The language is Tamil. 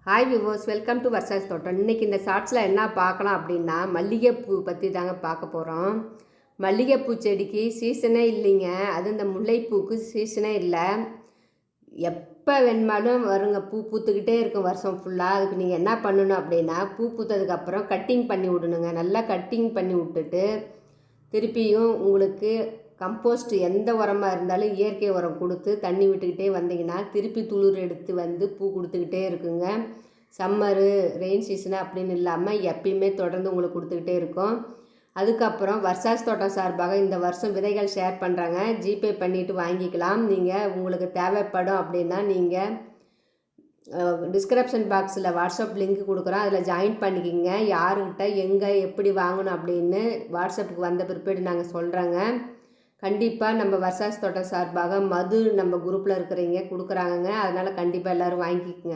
ஹாய் விவோஸ், வெல்கம் டு வர்ஷாஸ் தோட்டம். இன்றைக்கி இந்த ஷார்ட்ஸில் என்ன பார்க்கலாம் அப்படின்னா, மல்லிகைப்பூ பற்றி தாங்க பார்க்க போகிறோம். மல்லிகைப்பூ செடிக்கு சீசனே இல்லைங்க. அது இந்த முல்லைப்பூக்கு சீசனே இல்லை. எப்போ வேணுமாலும் வருங்க, பூ பூத்துக்கிட்டே இருக்கும் வருஷம் ஃபுல்லாக. அதுக்கு நீங்கள் என்ன பண்ணணும் அப்படின்னா, பூ பூத்ததுக்கப்புறம் கட்டிங் பண்ணி விடணுங்க. நல்லா கட்டிங் பண்ணி விட்டுட்டு திருப்பியும் உங்களுக்கு கம்போஸ்ட் எந்த உரமாக இருந்தாலும் இயற்கை உரம் கொடுத்து தண்ணி விட்டுக்கிட்டே வந்தீங்கன்னா திருப்பி துளிர் எடுத்து வந்து பூ கொடுத்துக்கிட்டே இருக்குங்க. சம்மரு ரெயின் சீசனு அப்படின்னு இல்லாமல் எப்பயுமே தொடர்ந்து உங்களுக்கு கொடுத்துக்கிட்டே இருக்கும். அதுக்கப்புறம் வர்ஷாஸ் தோட்டம் சார்பாக இந்த வருஷம் விதைகள் ஷேர் பண்ணுறாங்க. ஜிபே பண்ணிவிட்டு வாங்கிக்கலாம். நீங்கள் உங்களுக்கு தேவைப்படும் அப்படின்னா நீங்கள் டிஸ்கிரிப்ஷன் பாக்ஸில் வாட்ஸ்அப் லிங்க் கொடுக்குறோம், அதில் ஜாயின் பண்ணிக்கிங்க. யாருக்கிட்ட எங்கே எப்படி வாங்கணும் அப்படின்னு வாட்ஸ்அப்புக்கு வந்த பிற்பாடு நாங்கள் சொல்கிறோங்க. கண்டிப்பாக நம்ம வர்ஷாஸ் தோட்டம் சார்பாக மது நம்ம குரூப்பில் இருக்கிறவங்க கொடுக்குறாங்கங்க. அதனால் கண்டிப்பாக எல்லோரும் வாங்கிக்கோங்க.